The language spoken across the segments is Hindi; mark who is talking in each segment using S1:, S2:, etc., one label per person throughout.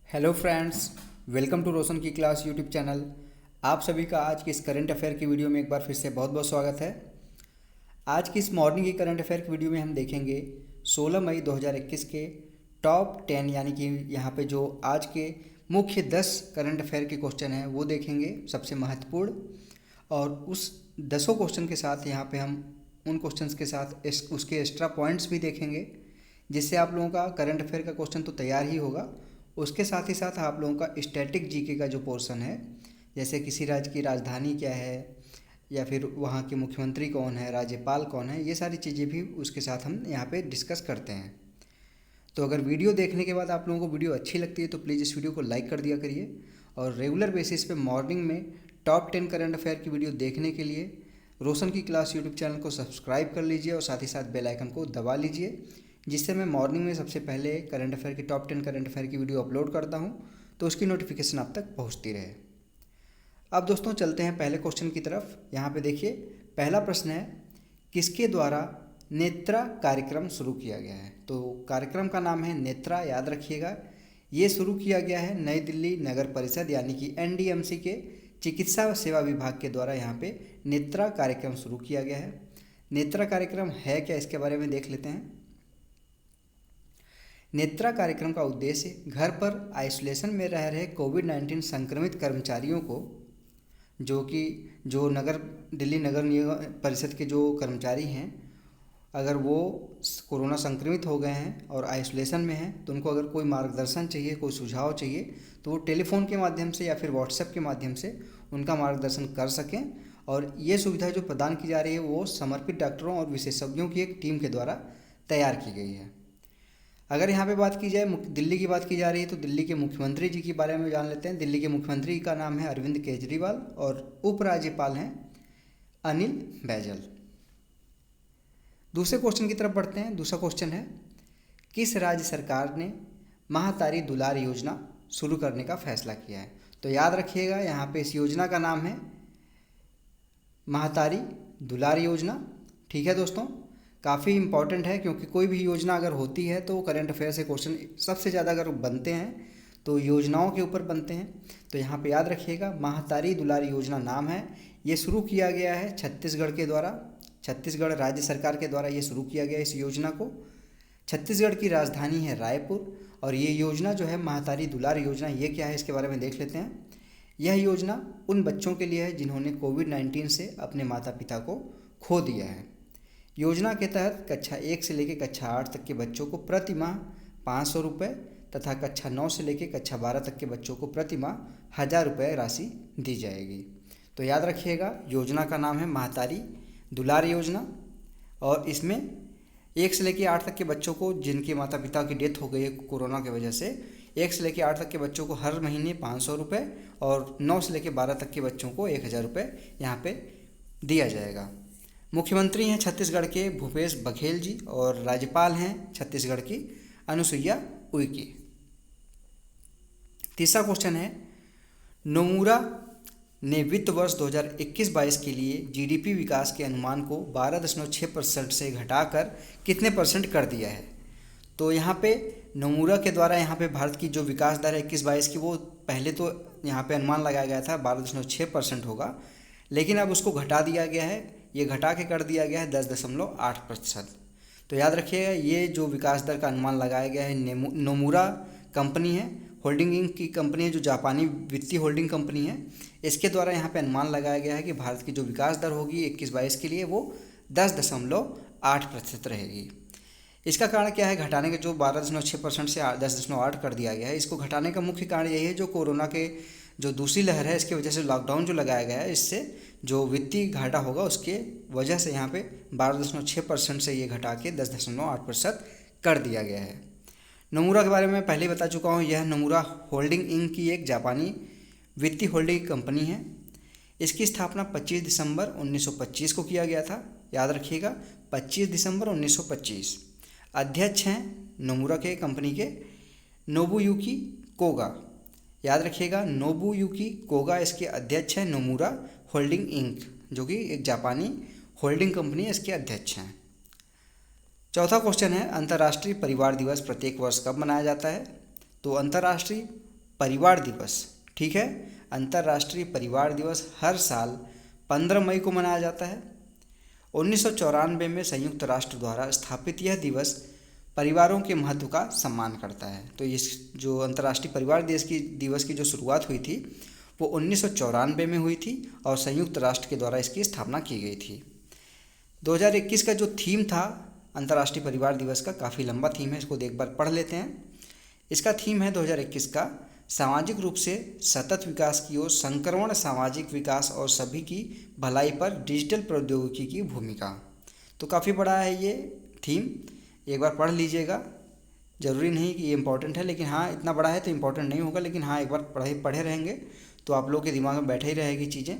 S1: हेलो फ्रेंड्स, वेलकम टू रोशन की क्लास यूट्यूब चैनल। आप सभी का आज की इस करंट अफेयर की वीडियो में एक बार फिर से बहुत बहुत स्वागत है। आज की इस मॉर्निंग की करंट अफेयर की वीडियो में हम देखेंगे 16 मई 2021 के टॉप 10 यानी कि यहाँ पे जो आज के मुख्य 10 करंट अफेयर के क्वेश्चन हैं वो देखेंगे, सबसे महत्वपूर्ण। और उस 10 क्वेश्चन के साथ यहाँ पे हम उन क्वेश्चंस के साथ उसके एक्स्ट्रा पॉइंट्स भी देखेंगे, जिससे आप लोगों का करंट अफेयर का क्वेश्चन तो तैयार ही होगा। उसके साथ ही साथ आप लोगों का स्टैटिक जीके का जो पोर्शन है, जैसे किसी राज्य की राजधानी क्या है या फिर वहाँ के मुख्यमंत्री कौन है, राज्यपाल कौन है, ये सारी चीज़ें भी उसके साथ हम यहाँ पे डिस्कस करते हैं। तो अगर वीडियो देखने के बाद आप लोगों को वीडियो अच्छी लगती है तो प्लीज़ इस वीडियो को लाइक कर दिया करिए। और रेगुलर बेसिस पे मॉर्निंग में टॉप 10 करंट अफेयर की वीडियो देखने के लिए रोशन की क्लास यूट्यूब चैनल को सब्सक्राइब कर लीजिए और साथ ही साथ बेल आइकन को दबा लीजिए, जिससे मैं मॉर्निंग में सबसे पहले करंट अफेयर की टॉप 10 करंट अफेयर की वीडियो अपलोड करता हूं तो उसकी नोटिफिकेशन आप तक पहुंचती रहे। अब दोस्तों चलते हैं पहले क्वेश्चन की तरफ। यहाँ पे देखिए, पहला प्रश्न है, किसके द्वारा नेत्रा कार्यक्रम शुरू किया गया है? तो कार्यक्रम का नाम है नेत्रा, याद रखिएगा। ये शुरू किया गया है नई दिल्ली नगर परिषद यानी कि एनडीएमसी के चिकित्सा सेवा विभाग के द्वारा यहाँ पे नेत्रा कार्यक्रम शुरू किया गया है। नेत्रा कार्यक्रम है क्या, इसके बारे में देख लेते हैं। नेत्रा कार्यक्रम का उद्देश्य घर पर आइसोलेशन में रह रहे कोविड-19 संक्रमित कर्मचारियों को, जो दिल्ली नगर निगम परिषद के जो कर्मचारी हैं, अगर वो कोरोना संक्रमित हो गए हैं और आइसोलेशन में हैं तो उनको अगर कोई मार्गदर्शन चाहिए, कोई सुझाव चाहिए, तो वो टेलीफोन के माध्यम से या फिर व्हाट्सएप के माध्यम से उनका मार्गदर्शन कर सकें। और ये सुविधा जो प्रदान की जा रही है वो समर्पित डॉक्टरों और विशेषज्ञों की एक टीम के द्वारा तैयार की गई है। अगर यहाँ पे बात की जाए, दिल्ली की बात की जा रही है तो दिल्ली के मुख्यमंत्री जी के बारे में जान लेते हैं। दिल्ली के मुख्यमंत्री का नाम है अरविंद केजरीवाल और उपराज्यपाल हैं अनिल बैजल। दूसरे क्वेश्चन की तरफ बढ़ते हैं। दूसरा क्वेश्चन है, किस राज्य सरकार ने महातारी दुलार योजना शुरू करने का फैसला किया है? तो याद रखिएगा, यहाँ पे इस योजना का नाम है महातारी दुलार योजना। ठीक है दोस्तों, काफ़ी इंपॉर्टेंट है क्योंकि कोई भी योजना अगर होती है तो करंट अफेयर से क्वेश्चन सबसे ज़्यादा अगर बनते हैं तो योजनाओं के ऊपर बनते हैं। तो यहाँ पे याद रखिएगा, महातारी दुलार योजना नाम है। ये शुरू किया गया है छत्तीसगढ़ के द्वारा, छत्तीसगढ़ राज्य सरकार के द्वारा ये शुरू किया गया इस योजना को। छत्तीसगढ़ की राजधानी है रायपुर। और ये योजना जो है महातारी दुलार योजना, ये क्या है इसके बारे में देख लेते हैं। यह योजना उन बच्चों के लिए है जिन्होंने कोविड-19 से अपने माता पिता को खो दिया है। योजना के तहत कक्षा 1 से लेकर कक्षा 8 तक के बच्चों को प्रति माह 500 रुपये तथा कक्षा 9 से लेकर कक्षा 12 तक के बच्चों को प्रति माह 1000 रुपये राशि दी जाएगी। तो याद रखिएगा, योजना का नाम है महातारी दुलार योजना। और इसमें 1 से लेकर 8 तक के बच्चों को जिनके माता पिता की डेथ हो गई है कोरोना की वजह से, 1 से लेकर 8 तक के बच्चों को हर महीने 500 रुपये और 9 से लेकर 12 तक के बच्चों को 1000 रुपये यहाँ पे दिया जाएगा। मुख्यमंत्री हैं छत्तीसगढ़ के भूपेश बघेल जी और राज्यपाल हैं छत्तीसगढ़ की अनुसुईया उइके। तीसरा क्वेश्चन है, नोमुरा ने वित्त वर्ष 2021-22 के लिए जीडीपी विकास के अनुमान को 12.6% से घटाकर कितने परसेंट कर दिया है? तो यहाँ पे नोमुरा के द्वारा यहाँ पे भारत की जो विकास दर है 21-22 की, वो पहले तो यहाँ पे अनुमान लगाया गया था 12.6% होगा, लेकिन अब उसको घटा दिया गया है। ये घटा के कर दिया गया है 10.8%। तो याद रखिएगा, ये जो विकास दर का अनुमान लगाया गया है नोमुरा कंपनी है, होल्डिंग इंक की कंपनी है, जो जापानी वित्तीय होल्डिंग कंपनी है, इसके द्वारा यहाँ पे अनुमान लगाया गया है कि भारत की जो विकास दर होगी 21-22 के लिए वो 10.8% रहेगी। इसका कारण क्या है? घटाने के जो 12.6% से 10.8 कर दिया गया है, इसको घटाने का मुख्य कारण यही है, जो कोरोना के जो दूसरी लहर है इसकी वजह से लॉकडाउन जो लगाया गया है, इससे जो वित्तीय घाटा होगा उसके वजह से यहाँ पे 12.6% से ये घटा के 10.8% कर दिया गया है। नोमुरा के बारे में पहले ही बता चुका हूँ, यह नोमुरा होल्डिंग इंक की एक जापानी वित्तीय होल्डिंग कंपनी है। इसकी स्थापना 25 दिसंबर 1925 को किया गया था। याद रखिएगा, 25 दिसंबर 1925। अध्यक्ष हैं नोमुरा के कंपनी के नोबुयुकी कोगा। याद रखिएगा, नोबुयुकी कोगा इसके अध्यक्ष हैं। नोमुरा होल्डिंग इंक जो कि एक जापानी होल्डिंग कंपनी है, इसके अध्यक्ष हैं। चौथा क्वेश्चन है, अंतर्राष्ट्रीय परिवार दिवस प्रत्येक वर्ष कब मनाया जाता है? तो अंतर्राष्ट्रीय परिवार दिवस, ठीक है, अंतर्राष्ट्रीय परिवार दिवस हर साल 15 मई को मनाया जाता है। 1994 में संयुक्त राष्ट्र द्वारा स्थापित यह दिवस परिवारों के महत्व का सम्मान करता है। तो इस जो अंतर्राष्ट्रीय परिवार दिवस की जो शुरुआत हुई थी वो 1994 में हुई थी और संयुक्त राष्ट्र के द्वारा इसकी स्थापना की गई थी। 2021 का जो थीम था अंतर्राष्ट्रीय परिवार दिवस का, काफ़ी लंबा थीम है, इसको एक बार पढ़ लेते हैं। इसका थीम है 2021 का सामाजिक रूप से सतत विकास की ओर संक्रमण, सामाजिक विकास और सभी की भलाई पर डिजिटल प्रौद्योगिकी की भूमिका। तो काफ़ी बड़ा है ये थीम, एक बार पढ़ लीजिएगा। ज़रूरी नहीं कि ये इम्पोर्टेंट है, लेकिन हाँ इतना बड़ा है तो इम्पोर्टेंट नहीं होगा, लेकिन हाँ एक बार पढ़े रहेंगे तो आप लोगों के दिमाग में बैठे ही रहेगी चीज़ें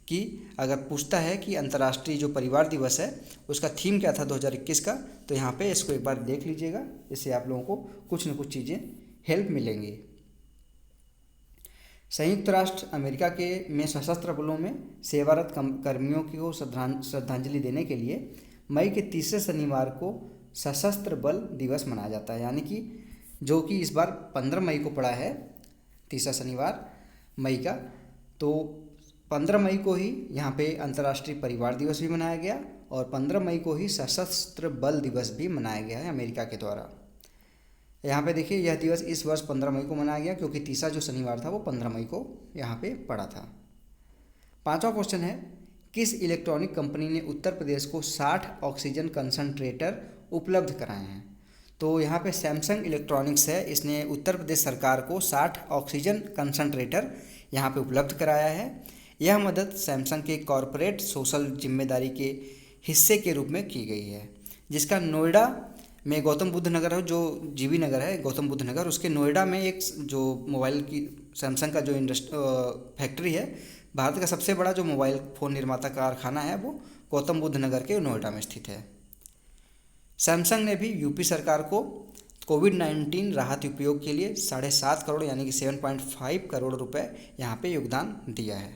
S1: कि अगर पूछता है कि अंतर्राष्ट्रीय जो परिवार दिवस है उसका थीम क्या था 2021 का, तो यहाँ पे इसको एक बार देख लीजिएगा। इससे आप लोगों को कुछ न कुछ चीज़ें हेल्प मिलेंगी। संयुक्त राष्ट्र अमेरिका में सशस्त्र बलों में सेवारत कर्मियों को श्रद्धांजलि देने के लिए मई के तीसरे शनिवार को सशस्त्र बल दिवस मनाया जाता है, यानी कि जो कि इस बार 15 मई को पड़ा है, तीसरा शनिवार मई का। तो 15 मई को ही यहाँ पे अंतर्राष्ट्रीय परिवार दिवस भी मनाया गया और 15 मई को ही सशस्त्र बल दिवस भी मनाया गया है अमेरिका के द्वारा। यहाँ पे देखिए यह दिवस इस वर्ष 15 मई को मनाया गया क्योंकि तीसरा जो शनिवार था वो 15 मई को यहाँ पे पड़ा था। 5वां क्वेश्चन है, किस इलेक्ट्रॉनिक कंपनी ने उत्तर प्रदेश को 60 ऑक्सीजन कंसंट्रेटर उपलब्ध कराए हैं? तो यहाँ पे सैमसंग इलेक्ट्रॉनिक्स है, इसने उत्तर प्रदेश सरकार को 60 ऑक्सीजन कंसंट्रेटर यहाँ पे उपलब्ध कराया है। यह मदद सैमसंग के कॉरपोरेट सोशल जिम्मेदारी के हिस्से के रूप में की गई है, जिसका नोएडा में गौतम बुद्ध नगर है, जो जीबी नगर है गौतम बुद्ध नगर, उसके नोएडा में एक जो मोबाइल की सैमसंग का जो फैक्ट्री है, भारत का सबसे बड़ा जो मोबाइल फ़ोन निर्माता कारखाना है वो गौतम बुद्ध नगर के नोएडा में स्थित है। सैमसंग ने भी यूपी सरकार को कोविड-19 राहत उपयोग के लिए 7.5 करोड़ यानी कि 7.5 करोड़ रुपए यहाँ पे योगदान दिया है।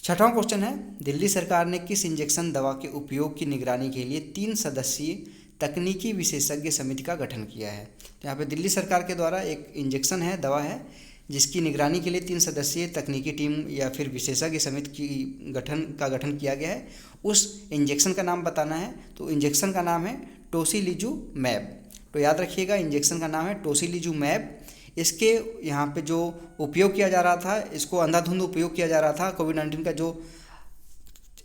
S1: 6वां क्वेश्चन है, दिल्ली सरकार ने किस इंजेक्शन दवा के उपयोग की निगरानी के लिए 3 सदस्यीय तकनीकी विशेषज्ञ समिति का गठन किया है? तो यहाँ पे दिल्ली सरकार के द्वारा एक इंजेक्शन है, दवा है, जिसकी निगरानी के लिए 3 सदस्यीय तकनीकी टीम या फिर विशेषज्ञ समिति की गठन किया गया है। उस इंजेक्शन का नाम बताना है, तो इंजेक्शन का नाम है टोसिलिजुमैब। तो याद रखिएगा इंजेक्शन का नाम है टोसिलिजुमैब। इसके यहाँ पे जो उपयोग किया जा रहा था, इसको अंधाधुंध उपयोग किया जा रहा था। कोविड-19 का जो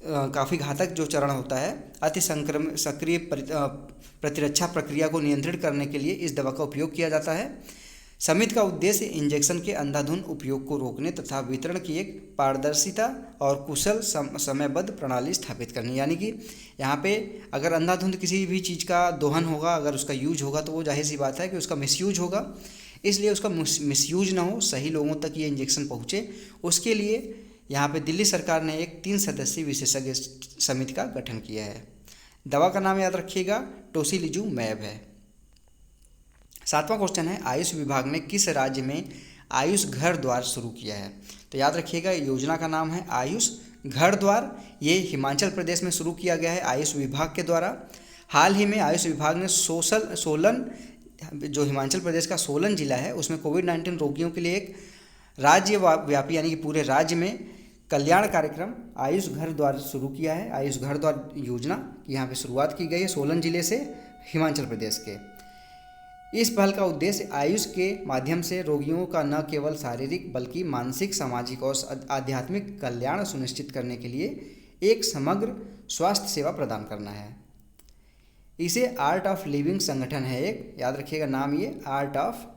S1: काफ़ी घातक जो चरण होता है, अति सक्रिय प्रतिरक्षा प्रक्रिया को नियंत्रित करने के लिए इस दवा का उपयोग किया जाता है। समिति का उद्देश्य इंजेक्शन के अंधाधुंध उपयोग को रोकने तथा वितरण की एक पारदर्शिता और कुशल समयबद्ध प्रणाली स्थापित करनी, यानी कि यहाँ पे अगर अंधाधुंध किसी भी चीज़ का दोहन होगा, अगर उसका यूज होगा तो वो जाहिर सी बात है कि उसका मिसयूज होगा, इसलिए उसका मिसयूज ना हो, सही लोगों तक ये इंजेक्शन पहुँचे, उसके लिए यहाँ पे दिल्ली सरकार ने एक 3 सदस्यीय विशेषज्ञ समिति का गठन किया है। दवा का नाम याद रखिएगा टोसिलिजुमैब है। 7वां क्वेश्चन है, आयुष विभाग ने किस राज्य में आयुष घर द्वार शुरू किया है? तो याद रखिएगा योजना का नाम है आयुष घर द्वार। ये हिमाचल प्रदेश में शुरू किया गया है आयुष विभाग के द्वारा। हाल ही में आयुष विभाग ने सोलन, जो हिमाचल प्रदेश का सोलन जिला है, उसमें कोविड-19 रोगियों के लिए एक राज्य व्यापी यानी कि पूरे राज्य में कल्याण कार्यक्रम आयुष घर द्वार शुरू किया है। आयुष घर द्वार योजना की यहाँ पे शुरुआत की गई है सोलन जिले से, हिमाचल प्रदेश के। इस पहल का उद्देश्य आयुष के माध्यम से रोगियों का न केवल शारीरिक बल्कि मानसिक, सामाजिक और आध्यात्मिक कल्याण सुनिश्चित करने के लिए एक समग्र स्वास्थ्य सेवा प्रदान करना है। इसे आर्ट ऑफ लिविंग संगठन है एक, याद रखिएगा नाम ये आर्ट ऑफ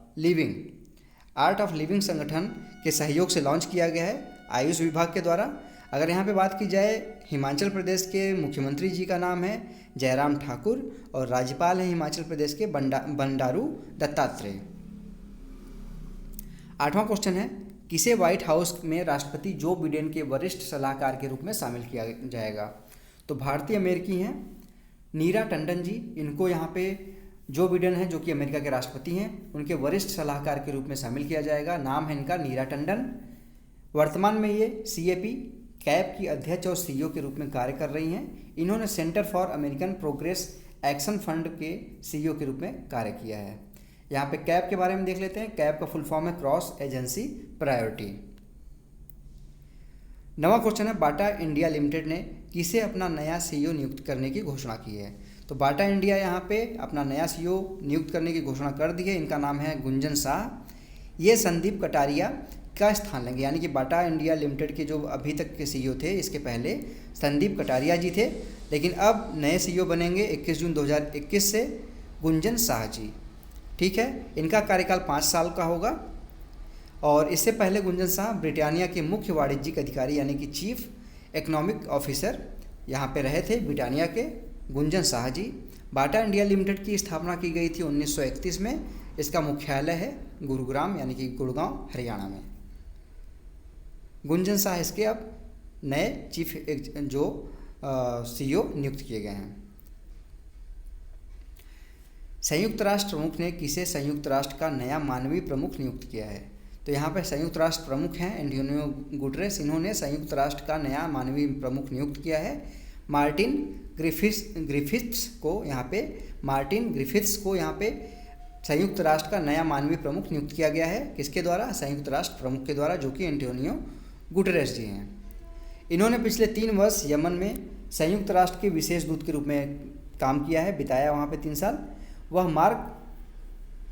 S1: लिविंग संगठन के सहयोग से लॉन्च किया गया है आयुष विभाग के द्वारा। अगर यहाँ पे बात की जाए, हिमाचल प्रदेश के मुख्यमंत्री जी का नाम है जयराम ठाकुर और राज्यपाल हैं हिमाचल प्रदेश के बंडारू दत्तात्रेय। 8वां क्वेश्चन है, किसे व्हाइट हाउस में राष्ट्रपति जो बिडेन के वरिष्ठ सलाहकार के रूप में शामिल किया जाएगा? तो भारतीय अमेरिकी हैं नीरा टंडन जी, इनको यहाँ पे जो बिडेन है जो कि अमेरिका के राष्ट्रपति हैं, उनके वरिष्ठ सलाहकार के रूप में शामिल किया जाएगा। नाम है इनका नीरा टंडन। वर्तमान में ये कैप की अध्यक्ष और CEO के रूप में कार्य कर रही हैं। इन्होंने centre for American progress action fund के CEO के रूप में कार्य किया है। यहाँ पे कैब के बारे में देख लेते हैं। कैब का फुल फॉर्म है क्रॉस एजेंसी प्रायोरिटी। 9वां क्वेश्चन है, बाटा इंडिया लिमिटेड ने किसे अपना नया सीईओ नियुक्त करने की घोषणा की है। तो बाटा इंडिया यहाँ पे अपना नया सीईओ नियुक्त करने की घोषणा कर दी है। इनका नाम है गुंजन शाह। ये संदीप कटारिया का स्थान लेंगे, यानी कि बाटा इंडिया लिमिटेड के जो अभी तक के सीईओ थे, इसके पहले संदीप कटारिया जी थे, लेकिन अब नए सीईओ बनेंगे 21 जून 2021 से गुंजन शाह जी। ठीक है, इनका कार्यकाल 5 साल का होगा। और इससे पहले गुंजन शाह ब्रिटानिया के मुख्य वाणिज्यिक अधिकारी यानी कि चीफ इकोनॉमिक ऑफिसर यहाँ पे रहे थे, ब्रिटानिया के Gunjan Shah ji. Bata India limited की स्थापना की गई थी 1931 में। इसका मुख्यालय है गुरुग्राम यानी कि गुड़गांव, हरियाणा में। गुंजन शाह इसके अब नए चीफ जो सीईओ नियुक्त किए गए हैं। संयुक्त राष्ट्र प्रमुख ने किसे संयुक्त राष्ट्र का नया मानवीय प्रमुख नियुक्त किया है। तो यहाँ पर संयुक्त राष्ट्र प्रमुख हैं एंटोनियो गुटेरेस। इन्होंने संयुक्त राष्ट्र का नया मानवीय प्रमुख नियुक्त किया है मार्टिन ग्रिफिथ्स को। यहाँ पे मार्टिन ग्रिफिथ्स को यहाँ पे संयुक्त राष्ट्र का नया मानवीय प्रमुख नियुक्त किया गया है। किसके द्वारा? संयुक्त राष्ट्र प्रमुख के द्वारा, जो कि एंटोनियो गुटेरेस जी हैं। इन्होंने पिछले 3 वर्ष यमन में संयुक्त राष्ट्र के विशेष दूत के रूप में काम किया है, बिताया वहाँ पे 3 साल। वह मार्क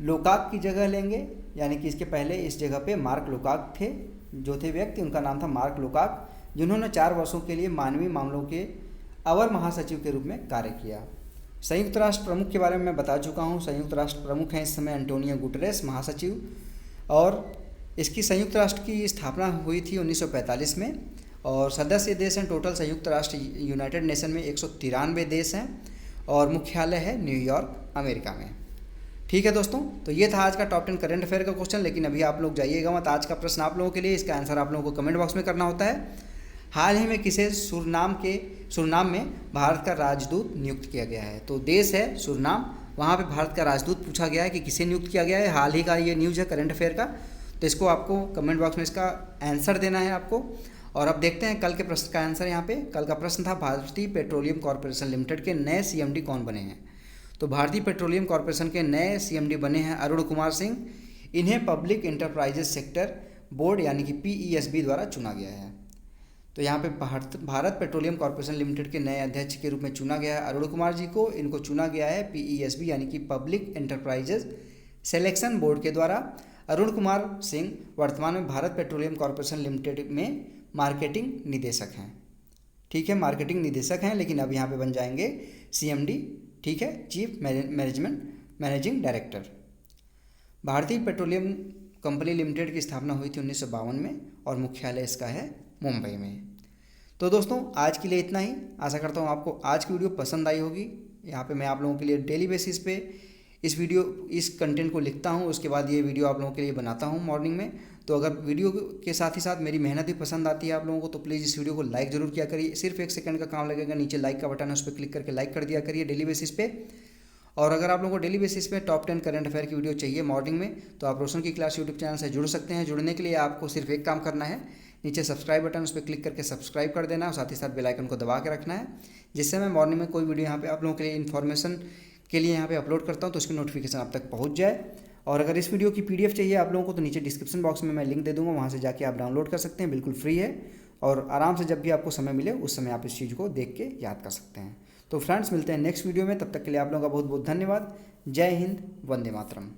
S1: लोकाक की जगह लेंगे, यानी कि इसके पहले इस जगह पे मार्क लोकाक थे, जो थे व्यक्ति, उनका नाम था मार्क लोकाक, जिन्होंने 4 वर्षों के लिए मानवीय मामलों के अवर महासचिव के रूप में कार्य किया। संयुक्त राष्ट्र प्रमुख के बारे में मैं बता चुका हूँ। संयुक्त राष्ट्र प्रमुख हैं इस समय एंटोनियो गुटेरेस महासचिव, और इसकी संयुक्त राष्ट्र की स्थापना हुई थी 1945 में। और सदस्य देश हैं टोटल संयुक्त राष्ट्र यूनाइटेड नेशन में 193 देश हैं, और मुख्यालय है न्यूयॉर्क, अमेरिका में। ठीक है दोस्तों, तो ये था आज का टॉप 10 करंट अफेयर का क्वेश्चन। लेकिन अभी आप लोग जाइएगा मत, आज का प्रश्न आप लोगों के लिए, इसका आंसर आप लोगों को कमेंट बॉक्स में करना होता है। हाल ही में किसे सुरनाम में भारत का राजदूत नियुक्त किया गया है। तो देश है सुरनाम, वहाँ पे भारत का राजदूत पूछा गया है कि किसे नियुक्त किया गया है। हाल ही का ये न्यूज़ है करंट अफेयर का, तो इसको आपको कमेंट बॉक्स में इसका आंसर देना है आपको। और अब देखते हैं कल के प्रश्न का आंसर। यहाँ पे कल का प्रश्न था, भारतीय पेट्रोलियम कॉर्पोरेशन लिमिटेड के नए सीएमडी कौन बने हैं। तो भारतीय पेट्रोलियम कॉर्पोरेशन के नए सीएमडी बने हैं अरुण कुमार सिंह। इन्हें पब्लिक इंटरप्राइजेज सेक्टर बोर्ड यानी कि PESB द्वारा चुना गया है। तो यहाँ पे भारत पेट्रोलियम कॉर्पोरेशन लिमिटेड के नए अध्यक्ष के रूप में चुना गया है अरुण कुमार जी को। इनको चुना गया है PESB यानी कि पब्लिक इंटरप्राइजेज सिलेक्शन बोर्ड के द्वारा। अरुण कुमार सिंह वर्तमान में भारत पेट्रोलियम कॉर्पोरेशन लिमिटेड में मार्केटिंग निदेशक हैं। ठीक है, मार्केटिंग निदेशक हैं, लेकिन अब यहाँ पे बन जाएंगे CMD। ठीक है, चीफ मैनेजिंग डायरेक्टर। भारतीय पेट्रोलियम कंपनी लिमिटेड की स्थापना हुई थी 1952 में, और मुख्यालय इसका है मुंबई में। तो दोस्तों आज के लिए इतना ही। आशा करता हूँ आपको आज की वीडियो पसंद आई होगी। यहाँ पे मैं आप लोगों के लिए डेली बेसिस पे इस कंटेंट को लिखता हूँ, उसके बाद ये वीडियो आप लोगों के लिए बनाता हूँ मॉर्निंग में। तो अगर वीडियो के साथ ही साथ मेरी मेहनत भी पसंद आती है आप लोगों को, तो प्लीज़ इस वीडियो को लाइक ज़रूर किया करिए। सिर्फ 1 सेकंड का काम लगेगा, नीचे लाइक का बटन है, उस पर क्लिक करके लाइक कर दिया करिए डेली बेसिस पे। और अगर आप लोगों को डेली बेसिस पे टॉप 10 करंट अफेयर की वीडियो चाहिए मॉर्निंग में, तो आप रोशन की क्लास यूट्यूब चैनल से जुड़ सकते हैं। जुड़ने के लिए आपको सिर्फ एक काम करना है, नीचे सब्सक्राइब बटन, उस पर क्लिक करके सब्सक्राइब कर देना है, और साथ ही साथ बेल आइकन को दबा के रखना है, जिससे मैं मॉर्निंग में कोई वीडियो यहाँ पे आप लोगों के लिए इन्फॉर्मेशन के लिए यहाँ पे अपलोड करता हूँ तो उसकी नोटिफिकेशन आप तक पहुँच जाए। और अगर इस वीडियो की PDF चाहिए आप लोगों को, तो नीचे डिस्क्रिप्शन बॉक्स में मैं लिंक दे दूँगा, वहाँ से जाके आप डाउनलोड कर सकते हैं, बिल्कुल फ्री है। और आराम से जब भी आपको समय मिले उस समय आप इस चीज़ को देख के याद कर सकते हैं। तो फ्रेंड्स मिलते हैं नेक्स्ट वीडियो में, तब तक के लिए आप लोगों का बहुत बहुत धन्यवाद। जय हिंद, वंदे मातरम।